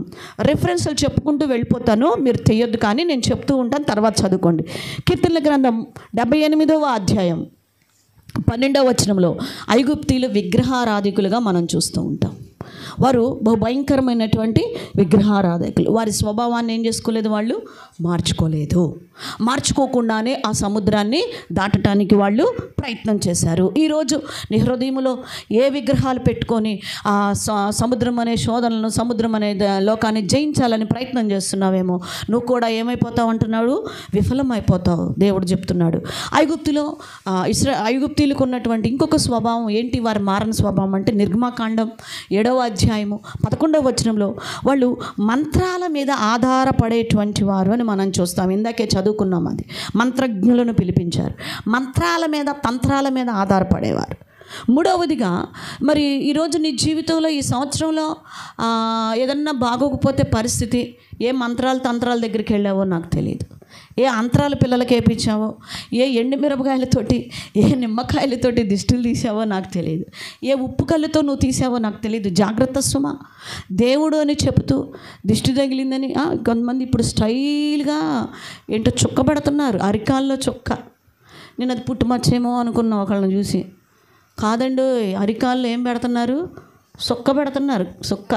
రెఫరెన్స్లు చెప్పుకుంటూ వెళ్ళిపోతాను, మీరు తెయ్యొద్దు, కానీ నేను చెప్తూ ఉంటాను, తర్వాత చదువుకోండి. కీర్తనల గ్రంథం 78వ అధ్యాయం 12వ వచనంలో ఐగుప్తీయులు విగ్రహారాధికులుగా మనం చూస్తూ ఉంటాం. వారు బహు భయంకరమైనటువంటి విగ్రహారాధకులు. వారి స్వభావాన్ని ఏం చేసుకోలేదు? వాళ్ళు మార్చుకోకుండానే ఆ సముద్రాన్ని దాటడానికి వాళ్ళు ప్రయత్నం చేశారు. ఈరోజు నీ హృదయంలో ఏ విగ్రహాలు పెట్టుకొని ఆ సముద్రం అనే శోధనలను, సముద్రం అనే లోకాన్ని జయించాలని ప్రయత్నం చేస్తున్నావేమో, నువ్వు కూడా ఏమైపోతావు అంటున్నాడు? విఫలమైపోతావు. దేవుడు చెప్తున్నాడు. ఐగుప్తీయులకు ఉన్నటువంటి ఇంకొక స్వభావం ఏంటి? వారి మారని స్వభావం అంటే నిర్గమకాండం 7వ అధ్యాయము 11వ వచనంలో వాళ్ళు మంత్రాల మీద ఆధారపడేటువంటి వారు అని మనం చూస్తాం. ఇందాకే చదువుకున్నాం. అది మంత్రజ్ఞులను పిలిపించారు. మంత్రాల మీద, తంత్రాల మీద ఆధారపడేవారు. మూడవదిగా మరి ఈరోజు నీ జీవితంలో ఈ సంవత్సరంలో ఏదన్నా బాగోకపోతే పరిస్థితి, ఏ మంత్రాలు తంత్రాల దగ్గరికి వెళ్ళావో నాకు తెలియదు, ఏ అంతరాల పిల్లలకి వేయించావో, ఏ ఎండుమిరపకాయలతోటి ఏ నిమ్మకాయలతోటి దిష్టిలు తీసావో నాకు తెలియదు, ఏ ఉప్పు కళ్ళుతో నువ్వు తీసావో నాకు తెలియదు. జాగ్రత్త సుమా, దేవుడు అని చెబుతూ దిష్టి తగిలిందని కొంతమంది ఇప్పుడు స్టైల్గా ఏంటో చుక్క పెడుతున్నారు, అరికాల్లో చుక్క. నేను అది పుట్టుమచ్చేమో అనుకున్నా ఒకళ్ళని చూసి. కాదండి, అరికాల్లో ఏం పెడుతున్నారు? సొక్క పెడుతున్నారు, సొక్క.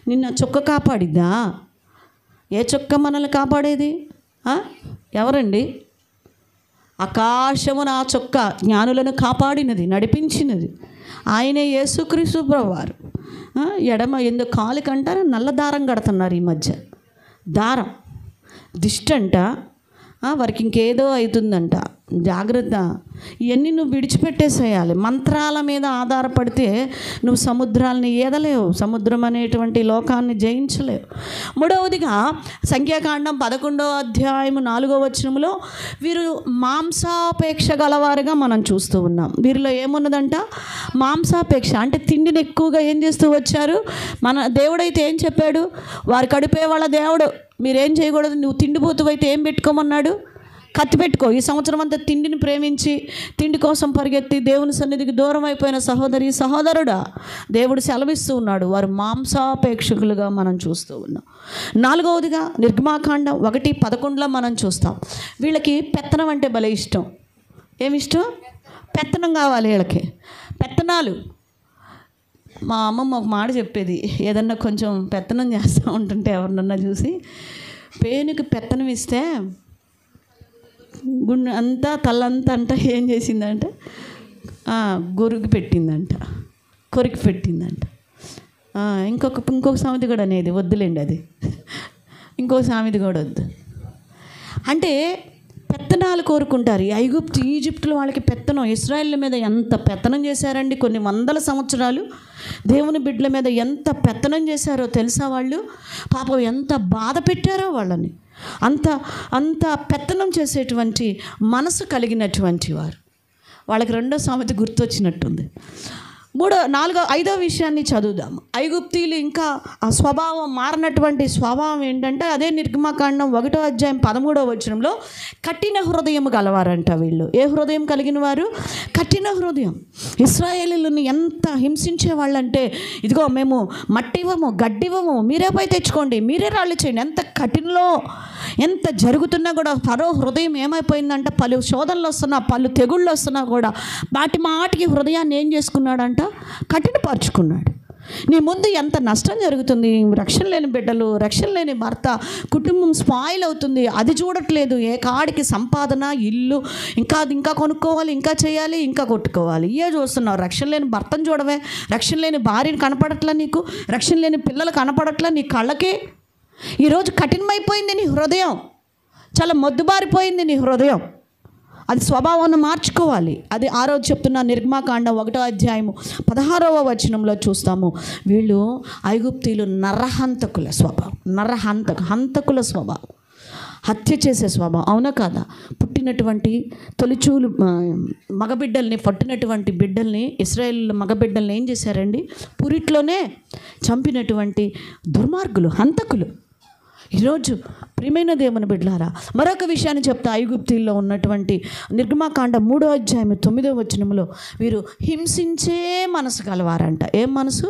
నిన్న చొక్క కాపాడిద్దా? ఏ చొక్క మనల్ని కాపాడేది? ఎవరండి? ఆకాశము నా చొక్క జ్ఞానులను కాపాడినది, నడిపించినది ఆయనే యేసుక్రీస్తు ప్రభువారు. ఎడమ ఎందుకు కాలు కంటారా నల్ల దారం కడుతున్నారు ఈ మధ్య. దారం దిష్టంట, వారికి ఇంకేదో అవుతుందంట. జాగ్రత్త, ఇవన్నీ నువ్వు విడిచిపెట్టేసేయాలి. మంత్రాల మీద ఆధారపడితే నువ్వు సముద్రాలని ఈదలేవు, సముద్రం అనేటువంటి లోకాన్ని జయించలేవు. మూడవదిగా సంఖ్యాకాండం 11వ అధ్యాయం 4వ వచనంలో వీరు మాంసాపేక్ష గలవారుగా మనం చూస్తూ ఉన్నాం. వీరిలో ఏమున్నదంట? మాంసాపేక్ష. అంటే తిండిని ఎక్కువగా ఏం చేస్తూ వచ్చారు? మన దేవుడైతే ఏం చెప్పాడు? వారి కడిపే వాళ్ళ దేవుడు, మీరేం చేయకూడదు, నువ్వు తిండిపోతు అయితే ఏం పెట్టుకోమన్నాడు? కత్తి పెట్టుకో. ఈ సంవత్సరం అంతా తిండిని ప్రేమించి తిండి కోసం పరిగెత్తి దేవుని సన్నిధికి దూరం అయిపోయిన సహోదరి సహోదరుడా, దేవుడు సెలవిస్తూ ఉన్నాడు, వారు మాంసాపేక్షకులుగా మనం చూస్తూ ఉన్నాం. నాలుగవదిగా నిర్గమాకాండం 1:11 మనం చూస్తాం. వీళ్ళకి పెత్తనం అంటే భలే ఇష్టం. ఏమిష్టం? పెత్తనం కావాలి వీళ్ళకి, పెత్తనాలు. మా అమ్మమ్మ ఒక మాట చెప్పేది, ఏదన్నా కొంచెం పెత్తనం చేస్తూ ఉంటుంటే ఎవరినన్నా చూసి, పేనుకి పెత్తనం ఇస్తే గుండె అంతా తల్లంతా అంట ఏం చేసిందంటే గొరుగు పెట్టిందంట, కొరికి పెట్టిందంట. ఇంకొక సామెత కూడా అనేది, వద్దులేండి అది, ఇంకొక సామెత కూడా వద్దు. అంటే పెత్తనాలు కోరుకుంటారు. ఈజిప్టులో వాళ్ళకి పెత్తనం, ఇశ్రాయేళ్ల మీద ఎంత పెత్తనం చేశారండి. కొన్ని వందల సంవత్సరాలు దేవుని బిడ్డల మీద ఎంత పెత్తనం చేశారో తెలుసా? వాళ్ళు పాపం ఎంత బాధ పెట్టారో వాళ్ళని. అంత పెత్తనం చేసేటువంటి మనసు కలిగినటువంటి వారు. వాళ్ళకి రెండో సామెత గుర్తొచ్చినట్టుంది. ఐదో విషయాన్ని చదువుదాము. ఐగుప్తీయులు ఇంకా ఆ స్వభావం మారినటువంటి స్వభావం ఏంటంటే, అదే నిర్గమాకాండం 1వ అధ్యాయం 13వ వచనంలో కఠిన హృదయం గలవారంట వీళ్ళు. ఏ హృదయం కలిగిన వారు? కఠిన హృదయం. ఇశ్రాయేలీయులను ఎంత హింసించే వాళ్ళంటే, ఇదిగో మేము మట్టి ఇవ్వము, గడ్డి ఇవ్వము, మీరే పోయి తెచ్చుకోండి, మీరే రాళ్ళు చేయండి. ఎంత జరుగుతున్నా కూడా ఫరో హృదయం ఏమైపోయిందంట? పలు శోధనలు వస్తున్నా, పలు తెగుళ్ళు వస్తున్నా కూడా మాటికి హృదయాన్ని ఏం చేసుకున్నాడంట? కఠినపరుచుకున్నాడు. నీ ముందు ఎంత నష్టం జరుగుతుంది, రక్షణ లేని బిడ్డలు, రక్షణ లేని భర్త, కుటుంబం స్పాయిల్ అవుతుంది, అది చూడట్లేదు. ఏ కాడికి సంపాదన, ఇల్లు, ఇంకా కొనుక్కోవాలి, ఇంకా చేయాలి, ఇంకా కొట్టుకోవాలి, ఏ చూస్తున్నావు? రక్షణ లేని భర్తను చూడవే, రక్షణ లేని భార్యను కనపడట్లా నీకు, రక్షణ లేని పిల్లలు కనపడట్లా నీ కళ్ళకి. ఈరోజు కఠినమైపోయింది నీ హృదయం, చాలా మొద్దుబారిపోయింది నీ హృదయం. అది స్వభావాన్ని మార్చుకోవాలి. అది ఆ రోజు చెప్తున్న నిర్గమాకాండం 1వ అధ్యాయము 16వ వచనంలో చూస్తాము. వీళ్ళు ఐగుప్తీయులు నరహంతకుల స్వభావం, హంతకుల స్వభావం, హత్య చేసే స్వభావం. అవునా కాదా? పుట్టినటువంటి తొలిచూలు మగబిడ్డల్ని, పట్టినటువంటి బిడ్డల్ని, ఇశ్రాయేల్ మగబిడ్డల్ని ఏం చేశారండి? పురిట్లోనే చంపినటువంటి దుర్మార్గులు, హంతకులు. ఈరోజు ప్రియమైన దేవుని బిడ్డలారా, మరొక విషయాన్ని చెప్తా. ఐగుప్తీల్లో ఉన్నటువంటి నిర్గమాకాండం 3వ అధ్యాయం 9వ వచనంలో వీరు హింసించే మనసు కలవారంట. ఏం మనసు?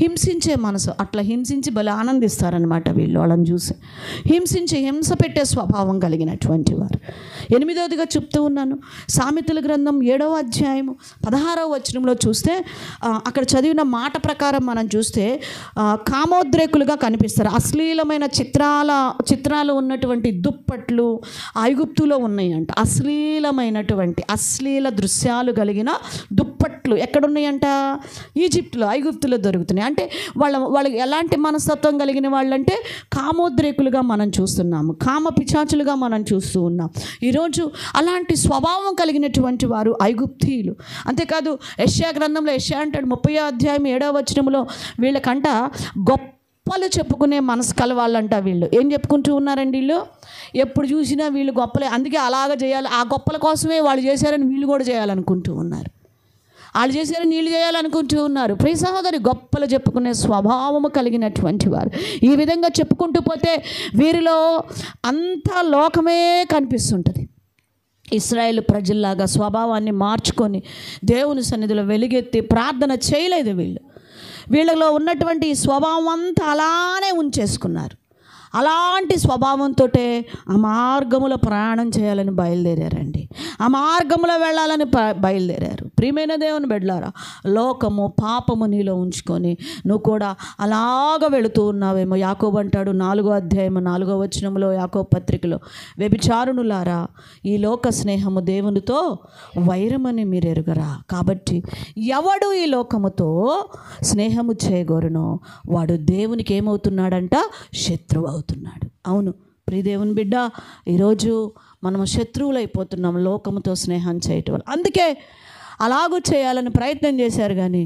హింసించే మనసు. అట్లా హింసించి భలే ఆనందిస్తారనమాట వీళ్ళు. వాళ్ళని చూసి హింస పెట్టే స్వభావం కలిగినటువంటి వారు. 8వదిగా చెప్తూ ఉన్నాను, సామెతల గ్రంథం 7వ అధ్యాయం 16వ వచనంలో చూస్తే, అక్కడ చదివిన మాట ప్రకారం మనం చూస్తే కామోద్రేకులుగా కనిపిస్తారు. అశ్లీలమైన చిత్రాలు ఉన్నటువంటి దుప్పట్లు ఐగుప్తులో ఉన్నాయంట. అశ్లీల దృశ్యాలు కలిగిన దుప్పట్లు ఎక్కడున్నాయంట? ఈజిప్టులో, ఐగుప్తులో దొరుకుతున్నాయి. అంటే వాళ్ళకి ఎలాంటి మనస్తత్వం కలిగిన వాళ్ళంటే కామోద్రేకులుగా మనం చూస్తున్నాము, కామ పిశాచులుగా మనం చూస్తూ ఉన్నాం. ఈరోజు అలాంటి స్వభావం కలిగినటువంటి వారు ఐగుప్తీయులు. అంతేకాదు యెషయా గ్రంథంలో యెషయా అంటాడు 30వ అధ్యాయం 7వ వచనంలో, వీళ్ళకంట గొప్పలు చెప్పుకునే మనసు కలవాళ్ళంట. వీళ్ళు ఏం చెప్పుకుంటూ ఉన్నారండి? వీళ్ళు ఎప్పుడు చూసినా వీళ్ళు గొప్పలే, అందుకే అలాగ చేయాలి, ఆ గొప్పల కోసమే వాళ్ళు చేశారని వీళ్ళు కూడా చేయాలనుకుంటూ ఉన్నారు. వాళ్ళు చేశారు, నీళ్ళు చేయాలనుకుంటూ ఉన్నారు. ప్రియ సహోదరి, గొప్పలు చెప్పుకునే స్వభావము కలిగినటువంటి వారు. ఈ విధంగా చెప్పుకుంటూ పోతే వీరిలో అంతా లోకమే కనిపిస్తుంటుంది. ఇశ్రాయేలు ప్రజల్లాగా స్వభావాన్ని మార్చుకొని దేవుని సన్నిధిలో వెలుగెత్తి ప్రార్థన చేయలేదు. వీళ్ళలో ఉన్నటువంటి ఈ స్వభావం అంతా అలానే ఉంచేసుకున్నారు. అలాంటి స్వభావంతో ఆ మార్గములో ప్రయాణం చేయాలని బయలుదేరారండి. ఆ మార్గంలో వెళ్ళాలని బయలుదేరారు. ప్రియమైన దేవుని బిడ్డలారా, లోకము పాపము నీలో ఉంచుకొని నువ్వు కూడా అలాగ వెళుతూ ఉన్నావేమో. యాకోబు అంటాడు 4వ అధ్యాయం 4వ వచనంలో యాకోబు పత్రికలో, వ్యభిచారుణులారా, ఈ లోక స్నేహము దేవునితో వైరమని మీరు ఎరుగరా. కాబట్టి ఎవడు ఈ లోకముతో స్నేహము చేయగోరునో వాడు దేవునికి ఏమవుతున్నాడంట? శత్రువు అవుతున్నాడు. అవును ప్రియ దేవుని బిడ్డ, ఈరోజు మనము శత్రువులైపోతున్నాం లోకముతో స్నేహం చేయటం వల్ల. అందుకే అలాగూ చేయాలని ప్రయత్నం చేశారు. కానీ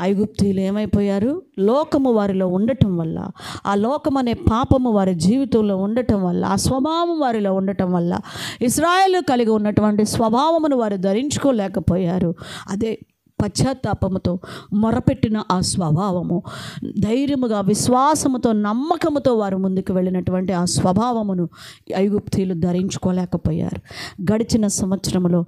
ఐగుప్తీయులు ఏమైపోయారు? లోకము వారిలో ఉండటం వల్ల, ఆ లోకం అనే పాపము వారి జీవితంలో ఉండటం వల్ల, ఆ స్వభావం వారిలో ఉండటం వల్ల ఇశ్రాయేలు కలిగి ఉన్నటువంటి స్వభావమును వారు ధరించుకోలేకపోయారు. అదే పశ్చాత్తాపముతో మొరపెట్టిన ఆ స్వభావము, ధైర్యముగా విశ్వాసముతో నమ్మకముతో వారు ముందుకు వెళ్ళినటువంటి ఆ స్వభావమును ఐగుప్తీయులు ధరించుకోలేకపోయారు. గడిచిన సంవత్సరంలో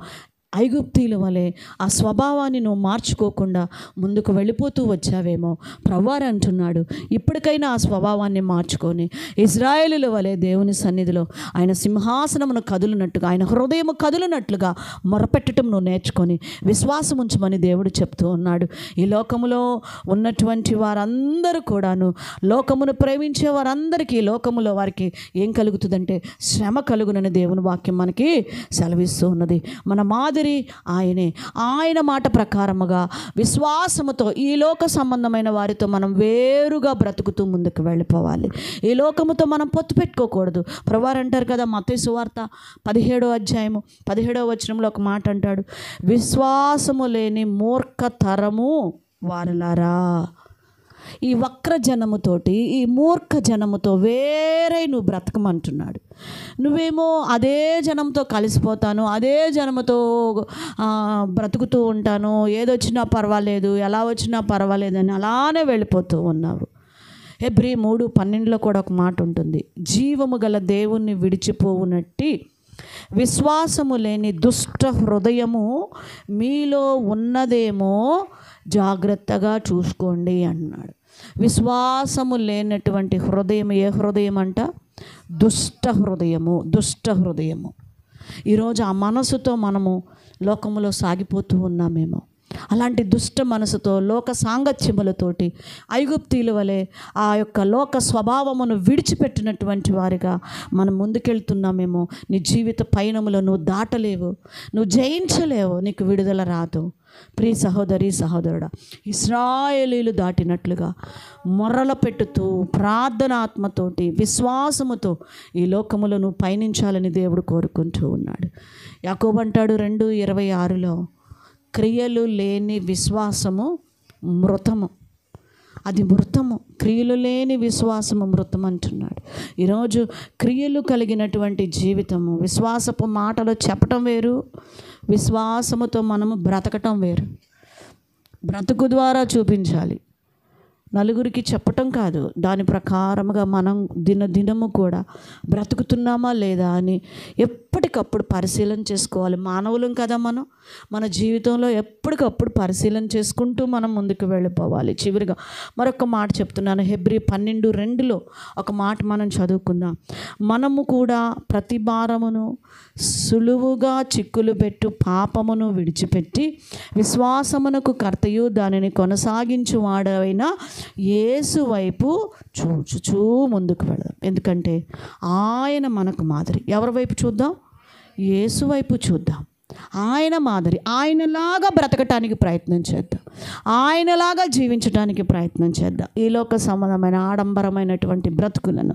ఐగుప్తీయుల వలె ఆ స్వభావాన్ని నువ్వు మార్చుకోకుండా ముందుకు వెళ్ళిపోతూ వచ్చావేమో. ప్రభువారు అంటున్నాడు, ఇప్పటికైనా ఆ స్వభావాన్ని మార్చుకొని ఇశ్రాయేలుల వలె దేవుని సన్నిధిలో ఆయన సింహాసనమును కదులునట్టుగా, ఆయన హృదయము కదులునట్లుగా మొరపెట్టడం నువ్వు నేర్చుకొని విశ్వాసం ఉంచమని దేవుడు చెప్తూ ఉన్నాడు. ఈ లోకములో ఉన్నటువంటి వారందరూ కూడాను, లోకమును ప్రేమించే వారందరికీ లోకములో వారికి ఏం కలుగుతుందంటే శ్రమ కలుగునని దేవుని వాక్యం మనకి సెలవిస్తూ ఉన్నది. మన మాదిరి ఆయనే. ఆయన మాట ప్రకారముగా విశ్వాసముతో ఈ లోక సంబంధమైన వారితో మనం వేరుగా బ్రతుకుతూ ముందుకు వెళ్ళిపోవాలి. ఈ లోకముతో మనం పొత్తు పెట్టుకోకూడదు. ప్రభువారు అంటారు కదా, మత్తయి సువార్త 17వ అధ్యాయము 17వ వచనంలో ఒక మాట అంటాడు, విశ్వాసము లేని మూర్ఖ తరము వారలారా. ఈ వక్ర జనముతోటి, ఈ మూర్ఖ జనముతో వేరే నువ్వు బ్రతకమంటున్నాడు. నువ్వేమో అదే జనంతో కలిసిపోతాను, అదే జనముతో బ్రతుకుతూ ఉంటాను, ఏదొచ్చినా పర్వాలేదు, ఎలా వచ్చినా పర్వాలేదని అలానే వెళ్ళిపోతూ ఉన్నావు. హెబ్రీ 3:12లో కూడా ఒక మాట ఉంటుంది, జీవము గల దేవుణ్ణి విడిచిపోవునట్టి విశ్వాసము లేని దుష్ట హృదయము మీలో ఉన్నదేమో జాగ్రత్తగా చూసుకోండి అన్నాడు. విశ్వాసము లేనటువంటి హృదయం ఏ హృదయం అంట? దుష్ట హృదయము. దుష్ట హృదయము. ఈరోజు ఆ మనసుతో మనము లోకములో సాగిపోతూ ఉన్నామేమో. అలాంటి దుష్ట మనసుతో, లోక సాంగత్యములతోటి ఐగుప్తీయుల వలె ఆ యొక్క లోక స్వభావమును విడిచిపెట్టినటువంటి వారిగా మనం ముందుకెళ్తున్నామేమో. నీ జీవిత పయనములో నువ్వు దాటలేవు, నువ్వు జయించలేవు, నీకు విడుదల రాదు. ప్రియ సహోదరి సహోదరుడా, ఇశ్రాయేలీయులు దాటినట్లుగా మొర్రల పెట్టుతూ ప్రార్థనాత్మతోటి విశ్వాసముతో ఈ లోకములో నువ్వు పయనించాలని దేవుడు కోరుకుంటూ ఉన్నాడు. యాకోబు అంటాడు 2:26లో, క్రియలు లేని విశ్వాసము మృతము. అది మృతము. క్రియలు లేని విశ్వాసము మృతం అంటున్నాడు. ఈరోజు క్రియలు కలిగినటువంటి జీవితము, విశ్వాసపు మాటలు చెప్పటం వేరు, విశ్వాసముతో మనము బ్రతకటం వేరు. బ్రతుకు ద్వారా చూపించాలి, నలుగురికి చెప్పటం కాదు. దాని ప్రకారముగా మనం దినదినము కూడా బ్రతుకుతున్నామా లేదా అని ఎప్పటికప్పుడు పరిశీలన చేసుకోవాలి. మానవులం కదా మనం. మన జీవితంలో ఎప్పటికప్పుడు పరిశీలన చేసుకుంటూ మనం ముందుకు వెళ్ళిపోవాలి. చివరిగా మరొక మాట చెప్తున్నాను. హెబ్రీ 12:2లో ఒక మాట మనం చదువుకుందాం. మనము కూడా ప్రతి భారమును సులువుగా చిక్కులు పెట్టు పాపమును విడిచిపెట్టి విశ్వాసమునకు కర్తయు దానిని కొనసాగించు వాడైన యేసు వైపు చూచుచూ ముందుకు వెళదాం. ఎందుకంటే ఆయన మనకు మాదిరి. ఎవరి వైపు చూద్దాం? యేసు వైపు చూద్దాం. ఆయన మాదిరి, ఆయనలాగా బ్రతకటానికి ప్రయత్నం చేద్దాం, ఆయనలాగా జీవించడానికి ప్రయత్నం చేద్దాం. ఈ లోక సంబంధమైన ఆడంబరమైనటువంటి బ్రతుకులను,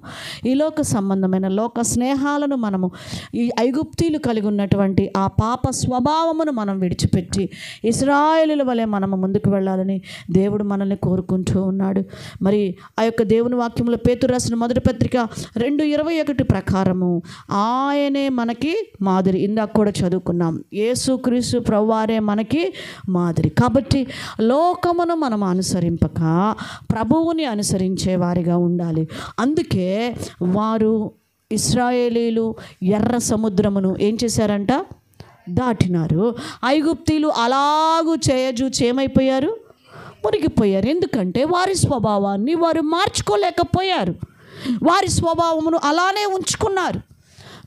ఈ లోక సంబంధమైన లోక స్నేహాలను మనము, ఈ ఐగుప్తీయులు కలిగి ఉన్నటువంటి ఆ పాప స్వభావమును మనం విడిచిపెట్టి ఇశ్రాయేలుల వలె మనము ముందుకు వెళ్ళాలని దేవుడు మనల్ని కోరుకుంటూ ఉన్నాడు. మరి ఆ యొక్క దేవుని వాక్యంలో పేతురు రాసిన మొదటి పత్రిక 2:21 ప్రకారము ఆయనే మనకి మాదిరి. ఇందాక కూడా చదువుకున్నాం. యేసుక్రీస్తు ప్రభువారే మనకి మాదిరి. కాబట్టి లోకమును మనం అనుసరింపక ప్రభువుని అనుసరించే వారిగా ఉండాలి. అందుకే వారు ఇశ్రాయేలీలు ఎర్ర సముద్రమును ఏం చేశారంట? దాటినారు. ఐగుప్తీయులు అలాగూ చేయజూచి ఏమైపోయారు? మునిగిపోయారు. ఎందుకంటే వారి స్వభావాన్ని వారు మార్చుకోలేకపోయారు. వారి స్వభావమును అలానే ఉంచుకున్నారు.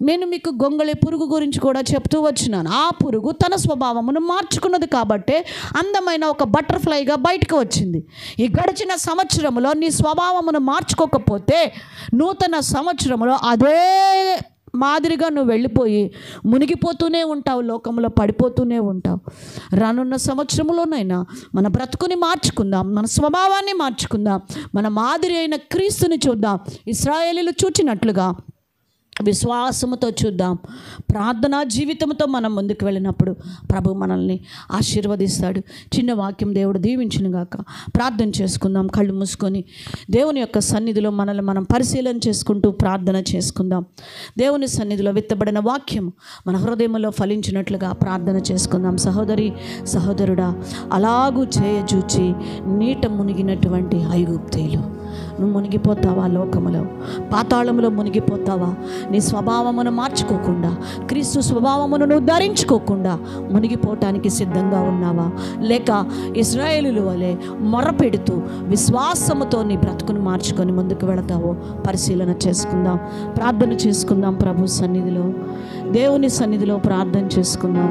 నేను మీకు గొంగళి పురుగు గురించి కూడా చెప్తూ వచ్చినాను. ఆ పురుగు తన స్వభావమును మార్చుకున్నది కాబట్టే అందమైన ఒక బటర్ఫ్లైగా బయటకు వచ్చింది. ఈ గడిచిన సంవత్సరంలో నీ స్వభావమును మార్చుకోకపోతే నూతన సంవత్సరంలో అదే మాదిరిగా నువ్వు వెళ్ళిపోయి మునిగిపోతూనే ఉంటావు, లోకంలో పడిపోతూనే ఉంటావు. రానున్న సంవత్సరంలోనైనా మన బ్రతుకుని మార్చుకుందాం, మన స్వభావాన్ని మార్చుకుందాం, మన మాదిరి అయిన క్రీస్తుని చూద్దాం. ఇశ్రాయేలీలు చూచినట్లుగా విశ్వాసముతో చూద్దాం. ప్రార్థనా జీవితంతో మనం ముందుకు వెళ్ళినప్పుడు ప్రభు మనల్ని ఆశీర్వదిస్తాడు. చిన్న వాక్యం దేవుడు దీవించునుగాక. ప్రార్థన చేసుకుందాం. కళ్ళు మూసుకొని దేవుని యొక్క సన్నిధిలో మనల్ని మనం పరిశీలన చేసుకుంటూ ప్రార్థన చేసుకుందాం. దేవుని సన్నిధిలో విత్తబడిన వాక్యం మన హృదయంలో ఫలించినట్లుగా ప్రార్థన చేసుకుందాం. సహోదరి సహోదరుడా, అలాగూ చేయజూచి నీట మునిగినటువంటి ఐగుప్తీయులు, నువ్వు మునిగిపోతావా? లోకములో పాతాళములో మునిగిపోతావా? నీ స్వభావమును మార్చుకోకుండా, క్రీస్తు స్వభావమును నువ్వు ధరించుకోకుండా మునిగిపోవటానికి సిద్ధంగా ఉన్నావా? లేక ఇశ్రాయేలుల వలె మొరపెడుతూ విశ్వాసముతో నీ బ్రతుకును మార్చుకొని ముందుకు వెళతావో పరిశీలన చేసుకుందాం. ప్రార్థన చేసుకుందాం. ప్రభు సన్నిధిలో, దేవుని సన్నిధిలో ప్రార్థన చేసుకుందాం.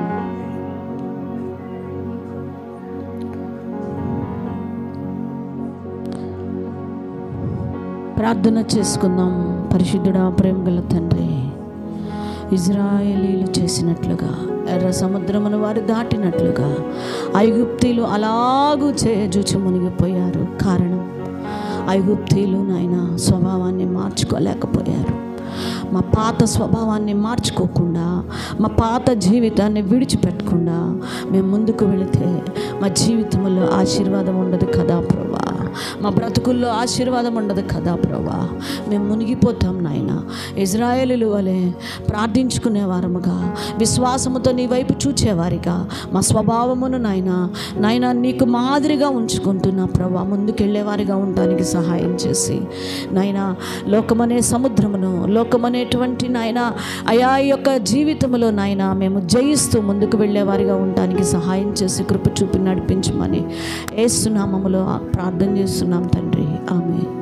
ప్రార్థన చేసుకుందాం. పరిశుద్ధుడా, ప్రేమగల తండ్రి, ఇశ్రాయేలీలు చేసినట్లుగా ఎర్ర సముద్రమును వారు దాటినట్లుగా ఐగుప్తీయులు అలాగూ చేయజూచి మునిగిపోయారు. కారణం, ఐగుప్తీయులు నాయన స్వభావాన్ని మార్చుకోలేకపోయారు. మా పాత స్వభావాన్ని మార్చుకోకుండా, మా పాత జీవితాన్ని విడిచిపెట్టకుండా మేము ముందుకు వెళితే మా జీవితంలో ఆశీర్వాదం ఉండదు కదా ప్రభా. మా బ్రతుకుల్లో ఆశీర్వాదం ఉండదు కదా ప్రభా. మేము మునిగిపోతాం నాయన. ఇశ్రాయేలీయుల వలె ప్రార్థించుకునే వారముగా, విశ్వాసముతో నీ వైపు చూచేవారిగా మా స్వభావమును నాయన నీకు మాదిరిగా ఉంచుకుంటున్నా ప్రభా. ముందుకెళ్ళేవారిగా ఉండడానికి సహాయం చేసి నాయన లోకమనే సముద్రమును, లోకమనేటువంటి నాయన అయా యొక్క జీవితంలో నాయన మేము జయిస్తూ ముందుకు వెళ్ళేవారిగా ఉండడానికి సహాయం చేసి కృప చూపి నడిపించమని యేసు నామములో ప్రార్థన చేస్తున్నాం తండ్రి. ఆమేన్.